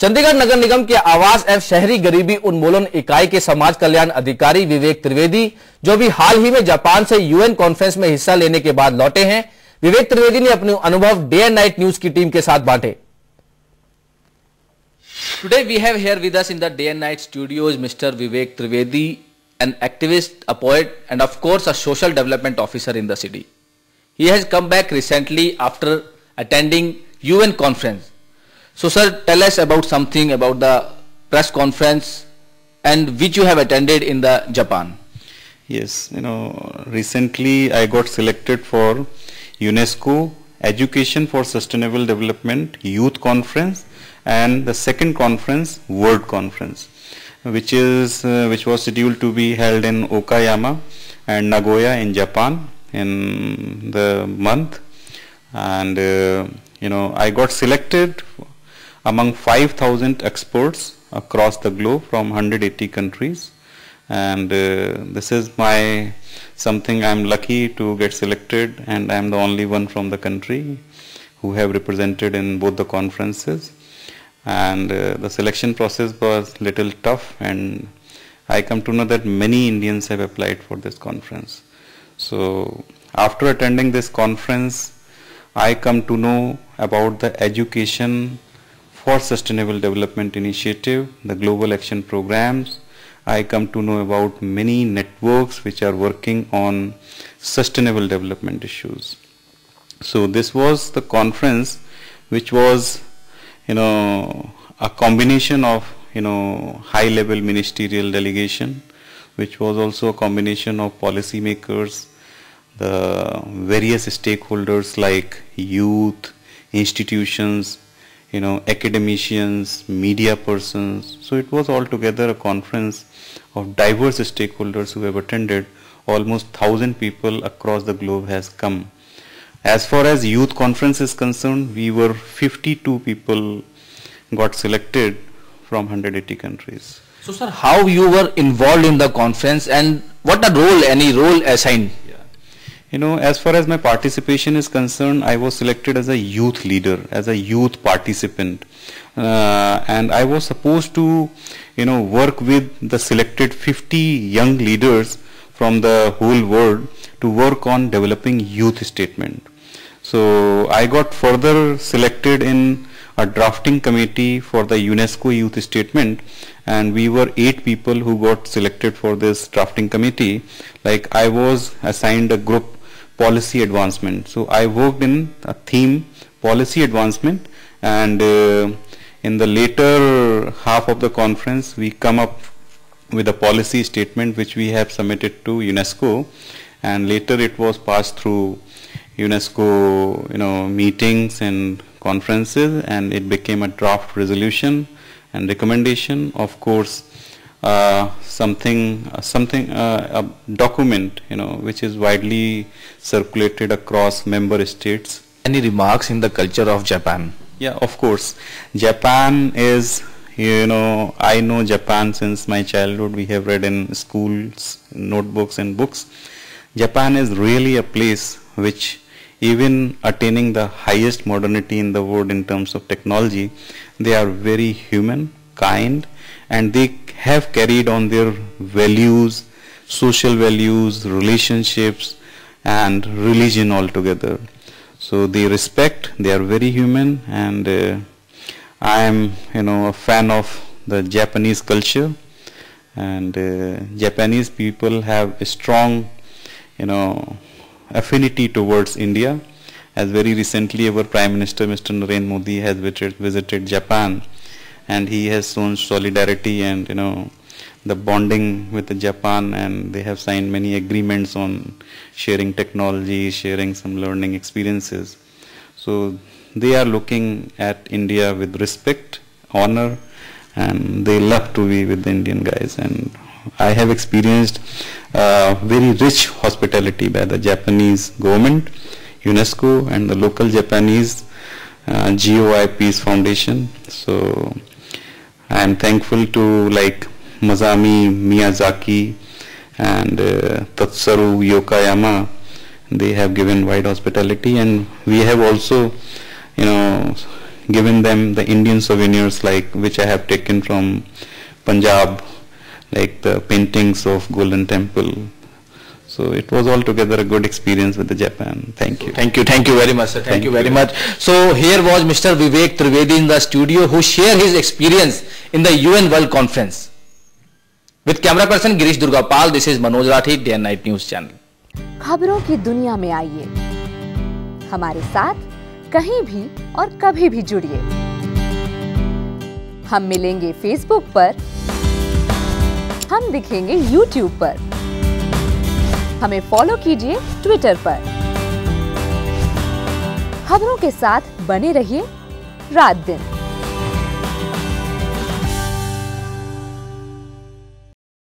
चंडीगढ़ नगर निगम के आवास एवं शहरी गरीबी उन्मूलन इकाई के समाज कल्याण अधिकारी विवेक त्रिवेदी, जो भी हाल ही में जापान से यूएन कॉन्फ्रेंस में हिस्सा लेने के बाद लौटे हैं, विवेक त्रिवेदी ने अपने अनुभव डे एंड नाइट न्यूज की टीम के साथ बांटे। Today we have here with us in the day and night studios Mr. Vivek Trivedi, an activist, a poet, and of course a social development officer in the city. He has come back recently after attending UN conference. So sir, tell us about something about the press conference and which you have attended in the Japan. Yes, recently I got selected for UNESCO Education for Sustainable Development Youth Conference and the second conference, World Conference, which was scheduled to be held in Okayama and Nagoya in Japan in the month. And I got selected among 5,000 experts across the globe from 180 countries, and this is something I'm lucky to get selected, and I'm the only one from the country who have represented in both the conferences. And the selection process was little tough, and I come to know that many Indians have applied for this conference. So after attending this conference, I come to know about the Education for Sustainable Development Initiative, the global action programs. I come to know about many networks which are working on sustainable development issues. So this was the conference which was a combination of high level ministerial delegation, which was also a combination of policy makers, the various stakeholders like youth, institutions, academicians, media persons. So it was altogether a conference of diverse stakeholders who have attended. Almost 1,000 people across the globe has come. As far as youth conference is concerned, we were 52 people got selected from 180 countries. So sir, how you were involved in the conference and what any role assigned? As far as my participation is concerned, I was selected as a youth leader, as a youth participant, and I was supposed to work with the selected 50 young leaders from the whole world to work on developing youth statement. So I got further selected in a drafting committee for the UNESCO youth statement, and we were 8 people who got selected for this drafting committee. Like, I was assigned a group policy advancement. So I worked in a theme policy advancement, and in the later half of the conference we come up with a policy statement which we have submitted to UNESCO, and later it was passed through UNESCO meetings and conferences, and it became a draft resolution and recommendation. Of course, a document which is widely circulated across member states. Any remarks in the culture of Japan? Yeah, of course. Japan is, I know Japan since my childhood. We have read in schools, notebooks and books. Japan is really a place which, even attaining the highest modernity in the world in terms of technology, they are very human, kind, and they have carried on their values, social values, relationships, and religion altogether. So they respect, they are very human, and I am a fan of the Japanese culture, and Japanese people have a strong affinity towards India. As very recently our Prime Minister Mr. Narendra Modi has visited Japan, and he has shown solidarity and the bonding with Japan, and they have signed many agreements on sharing technology, sharing some learning experiences. So they are looking at India with respect, honor, and they love to be with the Indian guys. And I have experienced very rich hospitality by the Japanese government, UNESCO, and the local Japanese GOI Peace Foundation. So I am thankful to Masami Miyazaki and Tatsaru Yokoyama. They have given wide hospitality, and we have also given them the Indian souvenirs like which I have taken from Punjab, like the paintings of Golden Temple. So it was altogether a good experience with the Japan. Thank you. Thank you very much, sir. Thank you very much. So here was Mr. Vivek Trivedi in the studio who shared his experience in the UN World Conference. With camera person Girish Durgapal, this is Manoj Rathi, Day and Night News Channel. खबरों की दुनिया में आइए, हमारे साथ कहीं भी और कभी भी जुड़िए। हम मिलेंगे फेसबुक पर, हम दिखेंगे यूट्यूब पर, हमें फॉलो कीजिए ट्विटर पर। खबरों के साथ बने रहिए रात दिन।